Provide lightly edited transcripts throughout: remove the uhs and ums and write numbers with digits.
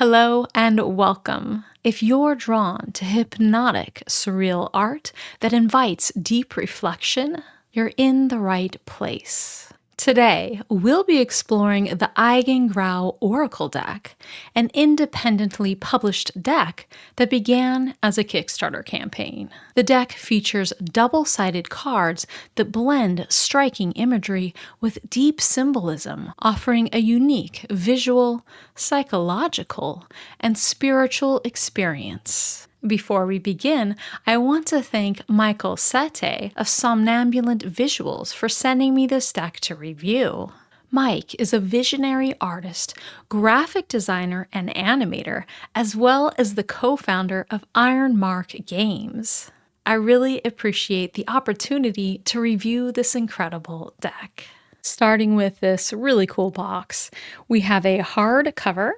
Hello and welcome. If you're drawn to hypnotic, surreal art that invites deep reflection, you're in the right place. Today, we'll be exploring the Eigengrau Oracle Deck, an independently published deck that began as a Kickstarter campaign. The deck features double-sided cards that blend striking imagery with deep symbolism, offering a unique visual, psychological, and spiritual experience. Before we begin, I want to thank Michael Sette of Somnambulant Visuals for sending me this deck to review. Mike is a visionary artist, graphic designer, and animator, as well as the co-founder of Ironmark Games. I really appreciate the opportunity to review this incredible deck. Starting with this really cool box, we have a hard cover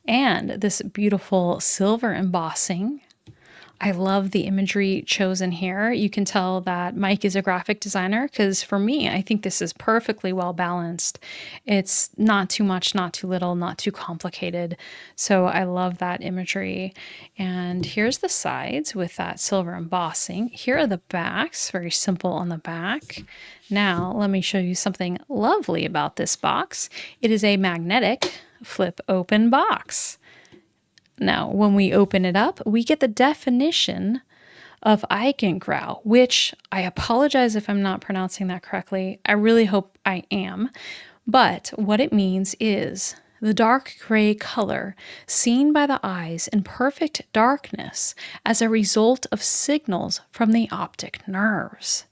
and this beautiful silver embossing. I love the imagery chosen here. You can tell that Mike is a graphic designer because for me, I think this is perfectly well balanced. It's not too much, not too little, not too complicated. So I love that imagery. And here's the sides with that silver embossing. Here are the backs, very simple on the back. Now, let me show you something lovely about this box. It is a magnetic flip open box. Now, when we open it up, we get the definition of Eigengrau, which I apologize if I'm not pronouncing that correctly. I really hope I am. But what it means is the dark gray color seen by the eyes in perfect darkness as a result of signals from the optic nerves.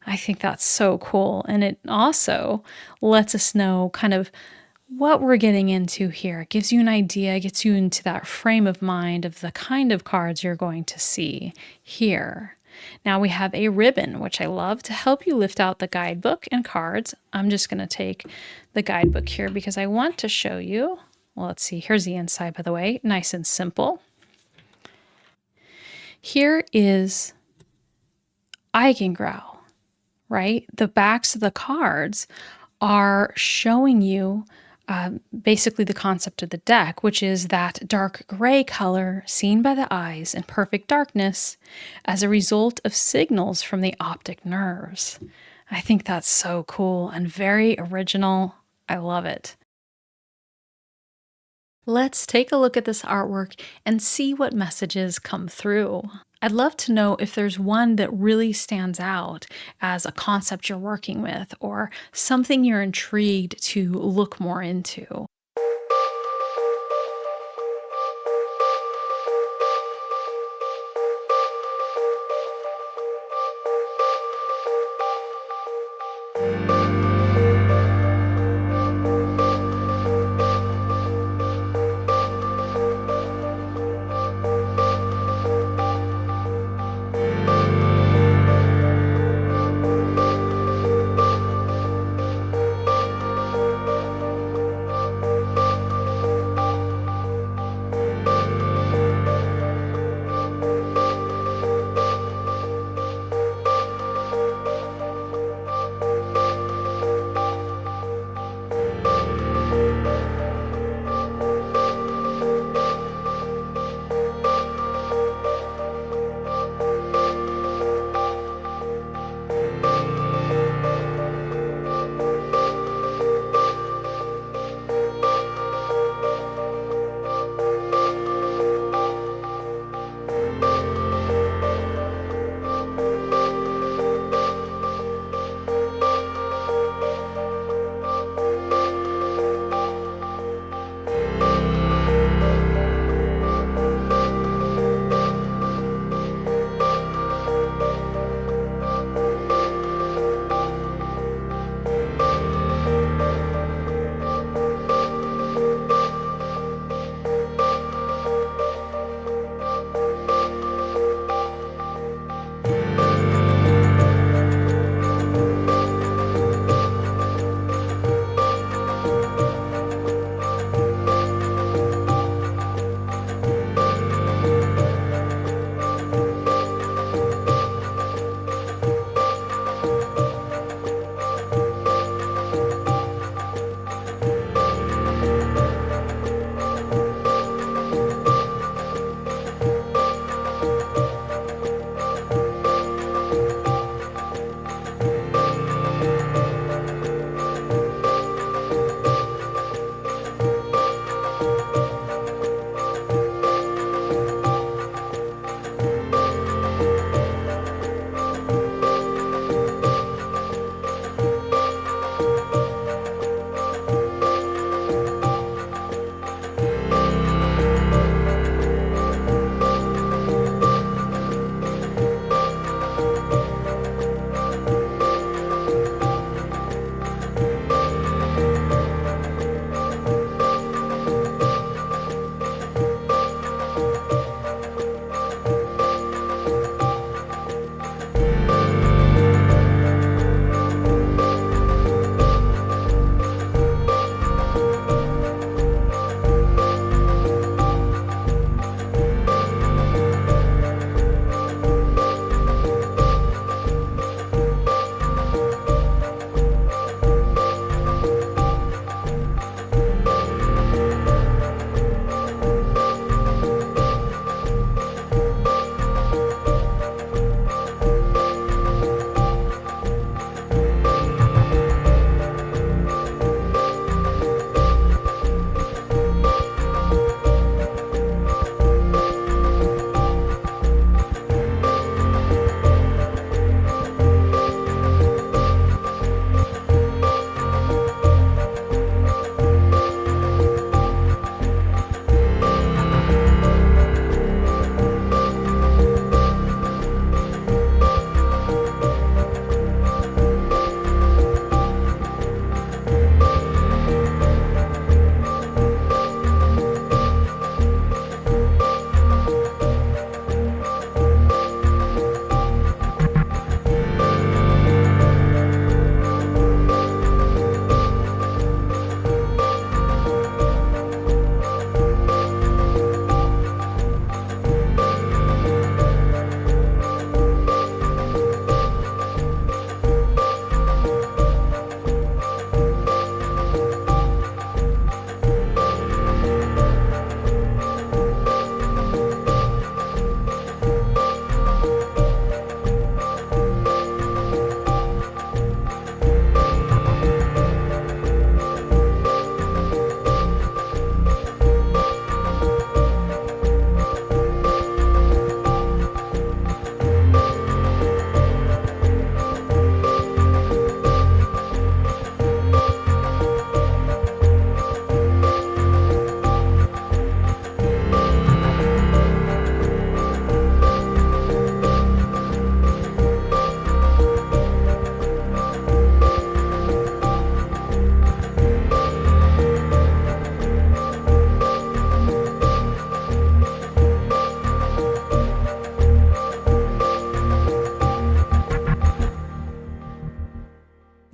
I think that's so cool. And it also lets us know kind of what we're getting into here. It gives you an idea, gets you into that frame of mind of the kind of cards you're going to see here. Now we have a ribbon, which I love, to help you lift out the guidebook and cards. I'm just going to take the guidebook here because I want to show you. Well, let's see. Here's the inside, by the way. Nice and simple. Here is Eigengrau, right? The backs of the cards are showing you basically the concept of the deck, which is that dark gray color seen by the eyes in perfect darkness as a result of signals from the optic nerves. I think that's so cool and very original. I love it. Let's take a look at this artwork and see what messages come through. I'd love to know if there's one that really stands out as a concept you're working with or something you're intrigued to look more into.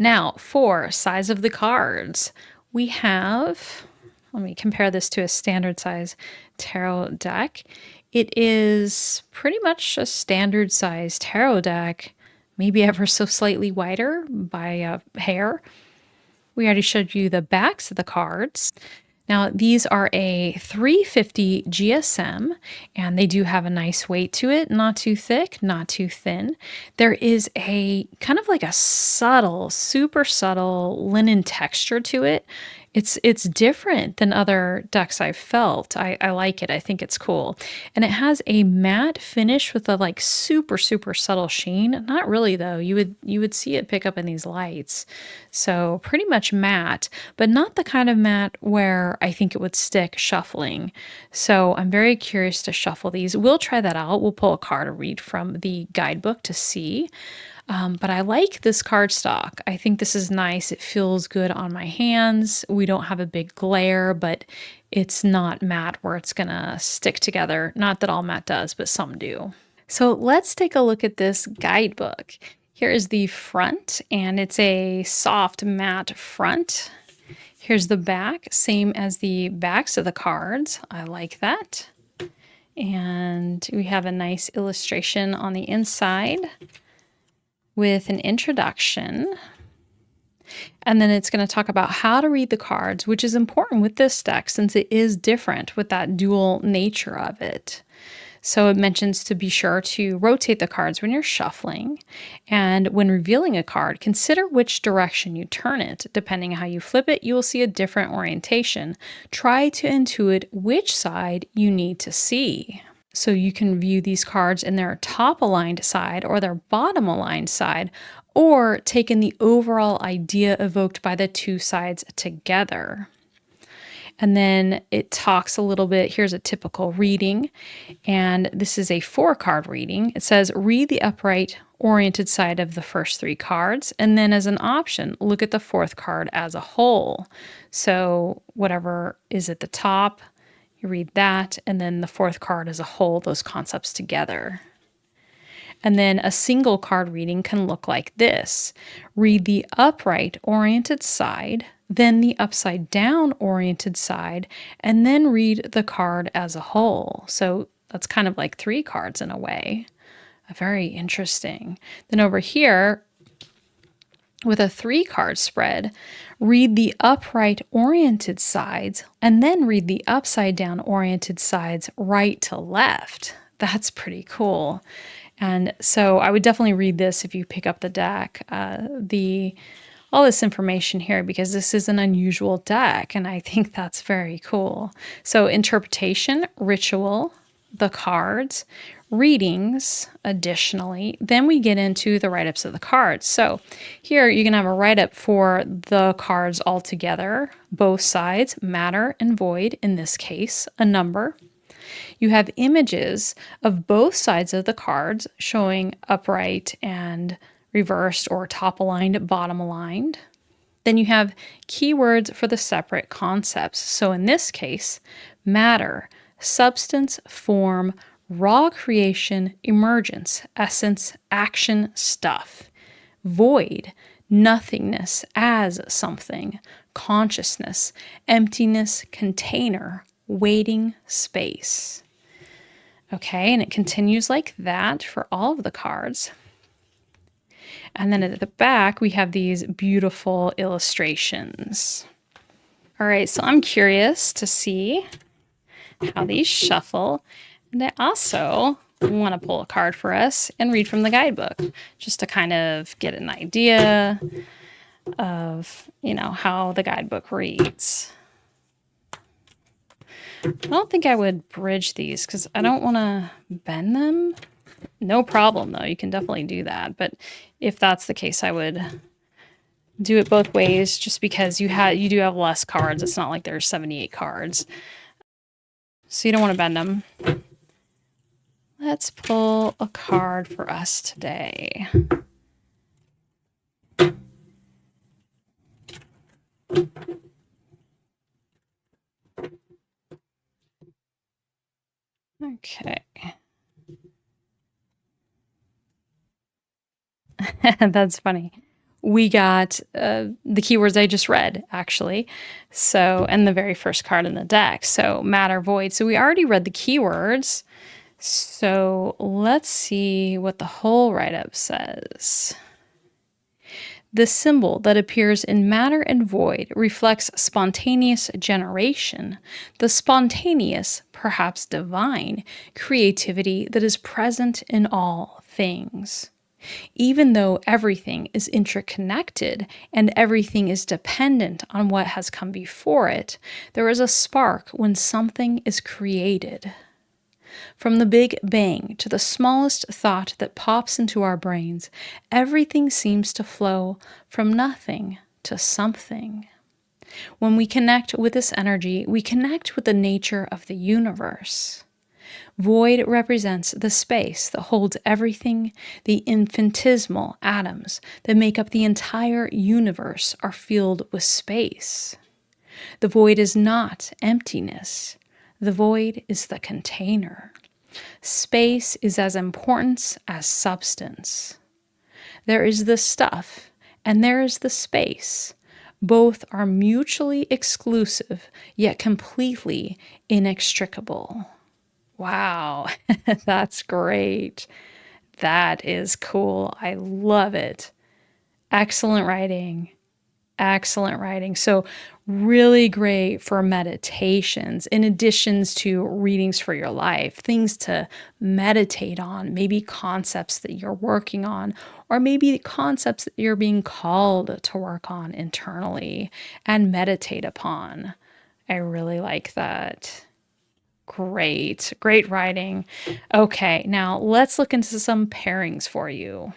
Now, for size of the cards, we have, let me compare this to a standard size tarot deck. It is pretty much a standard size tarot deck, maybe ever so slightly wider by a hair. We already showed you the backs of the cards. Now, these are a 350 GSM, and they do have a nice weight to it, not too thick, not too thin. There is a kind of like a subtle, super subtle linen texture to it. It's different than other decks I've felt. I like it. I think it's cool. And it has a matte finish with a like super, super subtle sheen. Not really though. You would see it pick up in these lights. So pretty much matte, but not the kind of matte where I think it would stick shuffling. So I'm very curious to shuffle these. We'll try that out. We'll pull a card to read from the guidebook to see. But I like this cardstock. I think this is nice. It feels good on my hands. We don't have a big glare, but it's not matte where it's gonna stick together. Not that all matte does, but some do. So let's take a look at this guidebook. Here is the front, and it's a soft matte front. Here's the back, same as the backs of the cards. I like that. And we have a nice illustration on the inside with an introduction. And then it's going to talk about how to read the cards, which is important with this deck since it is different with that dual nature of it. So it mentions to be sure to rotate the cards when you're shuffling. And when revealing a card, consider which direction you turn it. Depending on how you flip it, you will see a different orientation. Try to intuit which side you need to see. So you can view these cards in their top aligned side or their bottom aligned side, or take in the overall idea evoked by the two sides together. And then it talks a little bit, here's a typical reading, and this is a 4-card reading. It says, read the upright oriented side of the first 3 cards, and then as an option, look at the 4th card as a whole. So whatever is at the top, you read that, and then the 4th card as a whole, those concepts together. And then a single card reading can look like this. Read the upright oriented side, then the upside down oriented side, and then read the card as a whole. So that's kind of like 3 cards in a way. Very interesting. Then over here, with a 3-card spread, read the upright oriented sides and then read the upside down oriented sides right to left. That's pretty cool. And so I would definitely read this if you pick up the deck, all this information here, because this is an unusual deck, and I think that's very cool. So interpretation, ritual, the cards, readings, additionally. Then we get into the write-ups of the cards. So here you're going to have a write-up for the cards all together, both sides, matter and void, in this case, a number. You have images of both sides of the cards showing upright and reversed or top aligned, bottom aligned. Then you have keywords for the separate concepts. So in this case, matter, substance, form, raw creation, emergence, essence, action, stuff. Void, nothingness as something, consciousness, emptiness, container, waiting, space. Okay, and it continues like that for all of the cards. And then at the back, we have these beautiful illustrations. All right, so I'm curious to see how these shuffle. And I also want to pull a card for us and read from the guidebook, just to kind of get an idea of, how the guidebook reads. I don't think I would bridge these because I don't want to bend them. No problem, though. You can definitely do that. But if that's the case, I would do it both ways just because you do have less cards. It's not like there's 78 cards. So you don't want to bend them. Let's pull a card for us today. Okay. That's funny. we got the keywords I just read, actually. So, and the very first card in the deck. So, matter, void. So, we already read the keywords. So, let's see what the whole write-up says. The symbol that appears in matter and void reflects spontaneous generation, the spontaneous, perhaps divine, creativity that is present in all things. Even though everything is interconnected and everything is dependent on what has come before it, there is a spark when something is created. From the Big Bang to the smallest thought that pops into our brains, everything seems to flow from nothing to something. When we connect with this energy, we connect with the nature of the universe. Void represents the space that holds everything. The infinitesimal atoms that make up the entire universe are filled with space. The void is not emptiness. The void is the container. Space is as important as substance. There is the stuff and there is the space. Both are mutually exclusive, yet completely inextricable. Wow, that's great. That is cool. I love it. Excellent writing. Excellent writing. So, really great for meditations, in addition to readings for your life, things to meditate on, maybe concepts that you're working on, or maybe concepts that you're being called to work on internally and meditate upon. I really like that. Great, great writing. Okay, now let's look into some pairings for you.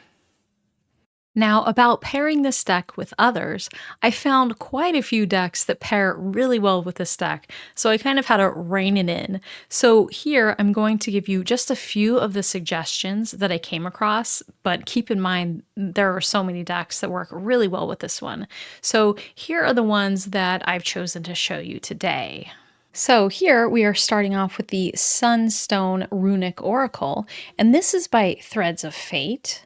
Now, about pairing this deck with others, I found quite a few decks that pair really well with this deck, so I kind of had to rein it in. So here, I'm going to give you just a few of the suggestions that I came across, but keep in mind, there are so many decks that work really well with this one. So here are the ones that I've chosen to show you today. So here we are starting off with the Sunstone Runic Oracle, and this is by Threads of Fate.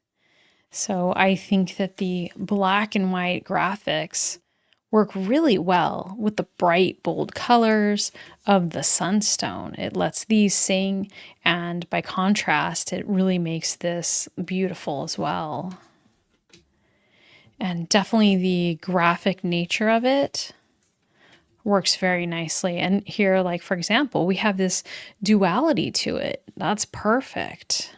So I think that the black and white graphics work really well with the bright, bold colors of the Sunstone. It lets these sing, and by contrast, it really makes this beautiful as well. And definitely the graphic nature of it works very nicely. And here, like for example, we have this duality to it. That's perfect.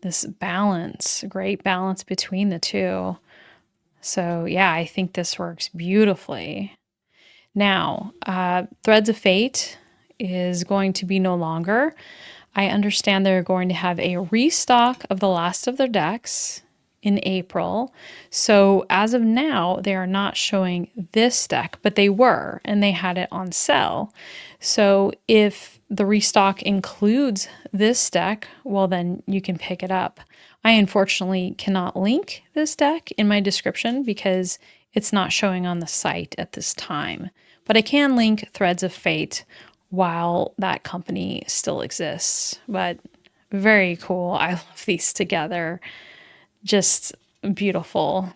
This balance, great balance between the two. So yeah, I think this works beautifully. Now, Threads of Fate is going to be no longer. I understand they're going to have a restock of the last of their decks in April. So as of now, they are not showing this deck, but they were, and they had it on sale. So if the restock includes this deck, well, then you can pick it up. I unfortunately cannot link this deck in my description because it's not showing on the site at this time. But I can link Threads of Fate while that company still exists. But very cool. I love these together. Just beautiful.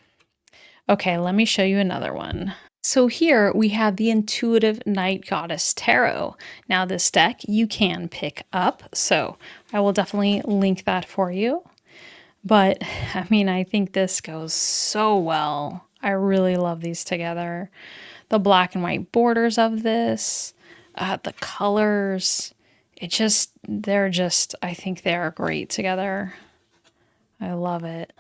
Okay, let me show you another one. So here we have the Intuitive Night Goddess Tarot. Now this deck you can pick up, so I will definitely link that for you. But I mean, I think this goes so well. I really love these together. The black and white borders of this, the colors, I think they're great together. I love it.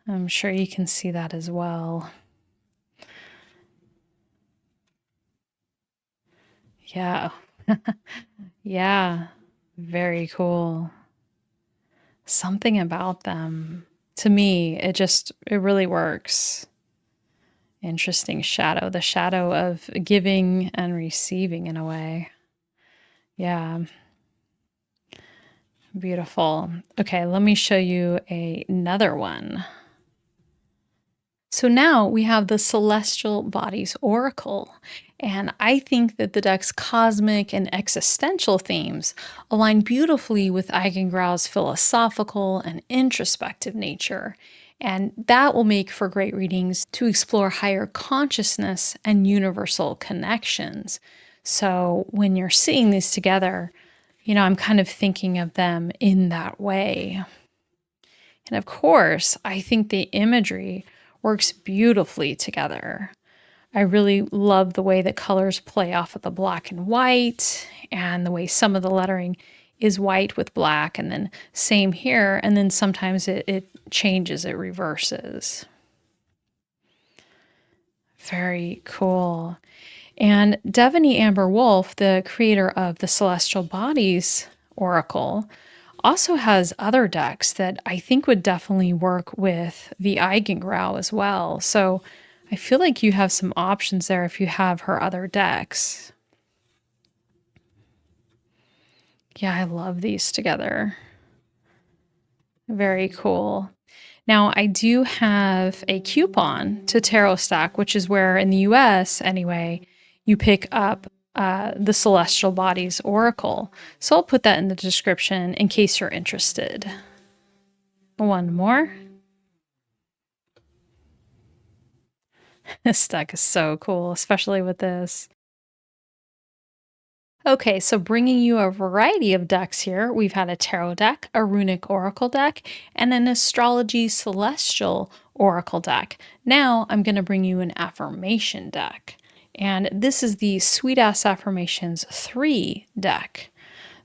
I'm sure you can see that as well. Yeah. Yeah. Very cool. Something about them, to me, it really works. Interesting shadow, the shadow of giving and receiving in a way. Yeah. Beautiful. Okay, let me show you another one. So now we have the Celestial Bodies Oracle, and I think that the deck's cosmic and existential themes align beautifully with Eigengrau's philosophical and introspective nature, and that will make for great readings to explore higher consciousness and universal connections. So when you're seeing these together, I'm kind of thinking of them in that way. And of course, I think the imagery works beautifully together. I really love the way that colors play off of the black and white, and the way some of the lettering is white with black, and then same here, and then sometimes it changes, it reverses. Very cool. And Devaney Amber Wolf, the creator of the Celestial Bodies Oracle, also has other decks that I think would definitely work with the Eigengrau as well. So I feel like you have some options there if you have her other decks. Yeah, I love these together. Very cool. Now, I do have a coupon to Tarot Stack, which is where in the US anyway, you pick up the Celestial Bodies Oracle. So I'll put that in the description in case you're interested. One more. This deck is so cool, especially with this. Okay, so bringing you a variety of decks here. We've had a tarot deck, a runic oracle deck, and an astrology celestial oracle deck. Now I'm going to bring you an affirmation deck. And this is the Sweet Ass Affirmations 3 deck.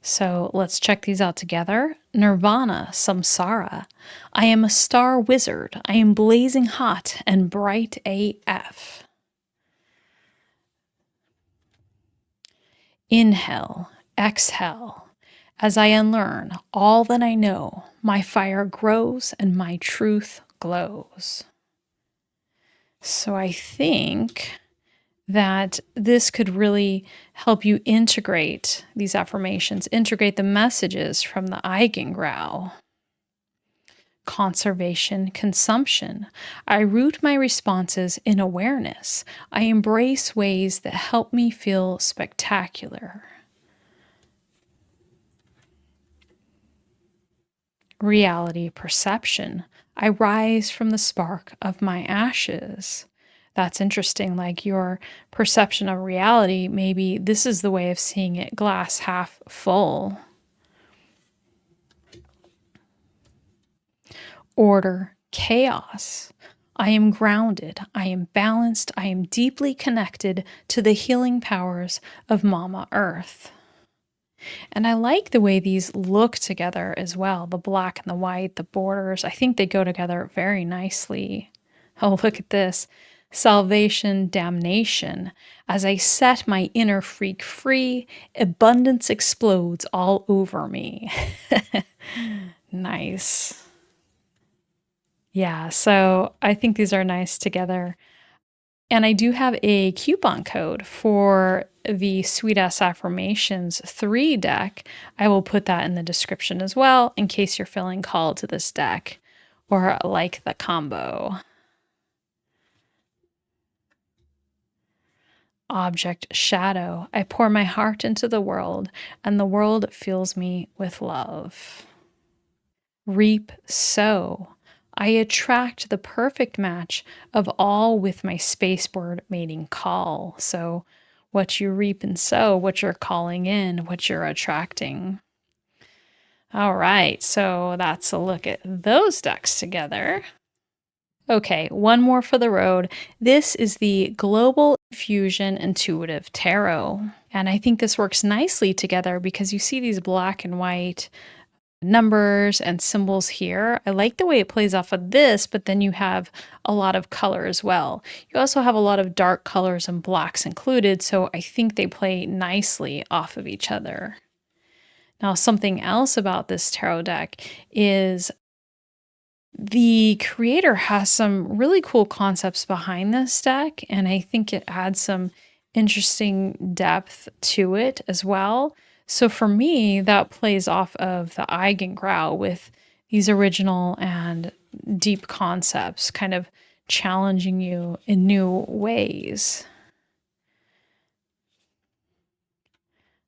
So let's check these out together. Nirvana Samsara. I am a star wizard. I am blazing hot and bright AF. Inhale, exhale. As I unlearn all that I know, my fire grows and my truth glows. So I think that this could really help you integrate these affirmations, integrate the messages from the Eigengrau. Conservation, consumption. I root my responses in awareness. I embrace ways that help me feel spectacular. Reality, perception. I rise from the spark of my ashes. That's interesting. Like your perception of reality, maybe this is the way of seeing it, glass half full. Order, chaos. I am grounded, I am balanced, I am deeply connected to the healing powers of Mama Earth. And I like the way these look together as well, the black and the white, the borders. I think they go together very nicely. Oh, look at this. Salvation, damnation. As I set my inner freak free, abundance explodes all over me. Nice. Yeah, so I think these are nice together. And I do have a coupon code for the Sweet Ass Affirmations 3 deck. I will put that in the description as well in case you're feeling called to this deck or like the combo. Object shadow. I pour my heart into the world and the world fills me with love. Reap, sow. I attract the perfect match of all with my spaceboard mating call. So what you reap and sow, what you're calling in, what you're attracting. All right, so that's a look at those decks together. Okay, one more for the road. This is the Global Fusion Intuitive Tarot. And I think this works nicely together because you see these black and white numbers and symbols here. I like the way it plays off of this, but then you have a lot of color as well. You also have a lot of dark colors and blacks included, so I think they play nicely off of each other. Now, something else about this tarot deck is the creator has some really cool concepts behind this deck, and I think it adds some interesting depth to it as well. So for me, that plays off of the Eigengrau with these original and deep concepts, kind of challenging you in new ways.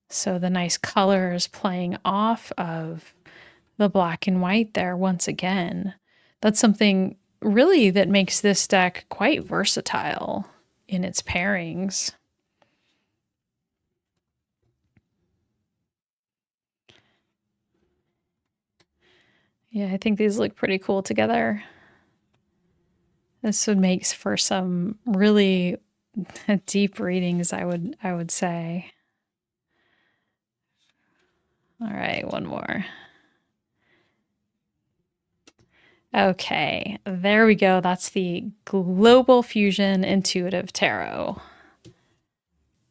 So the nice colors playing off of the black and white there once again. That's something really that makes this deck quite versatile in its pairings. Yeah, I think these look pretty cool together. This would make for some really deep readings, I would say. All right, one more. Okay, there we go. That's the Global Fusion Intuitive Tarot.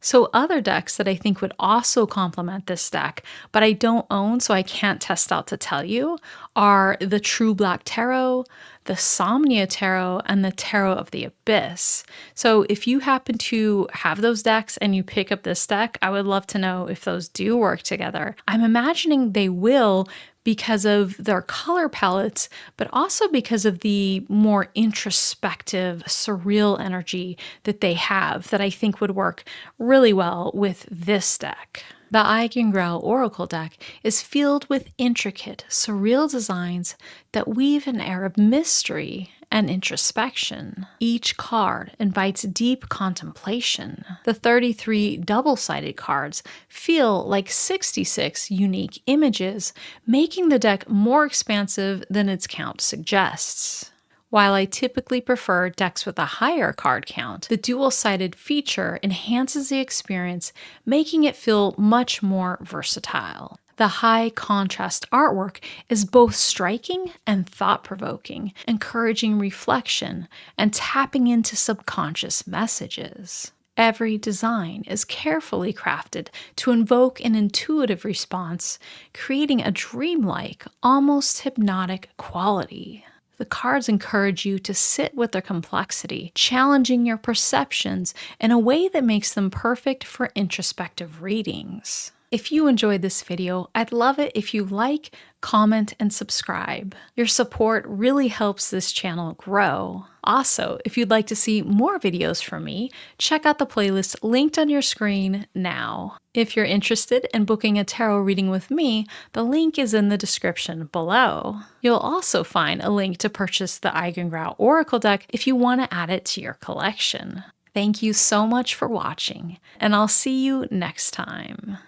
So other decks that I think would also complement this deck, but I don't own, so I can't test out to tell you, are the True Black Tarot, the Somnia Tarot, and the Tarot of the Abyss. So if you happen to have those decks and you pick up this deck, I would love to know if those do work together. I'm imagining they will, because of their color palettes, but also because of the more introspective, surreal energy that they have that I think would work really well with this deck. The Eigengrau Oracle Deck is filled with intricate, surreal designs that weave an air of mystery and introspection. Each card invites deep contemplation. The 33 double-sided cards feel like 66 unique images, making the deck more expansive than its count suggests. While I typically prefer decks with a higher card count, the dual-sided feature enhances the experience, making it feel much more versatile. The high contrast artwork is both striking and thought-provoking, encouraging reflection and tapping into subconscious messages. Every design is carefully crafted to invoke an intuitive response, creating a dreamlike, almost hypnotic quality. The cards encourage you to sit with their complexity, challenging your perceptions in a way that makes them perfect for introspective readings. If you enjoyed this video, I'd love it if you like, comment, and subscribe. Your support really helps this channel grow. Also, if you'd like to see more videos from me, check out the playlist linked on your screen now. If you're interested in booking a tarot reading with me, the link is in the description below. You'll also find a link to purchase the Eigengrau Oracle Deck if you want to add it to your collection. Thank you so much for watching, and I'll see you next time.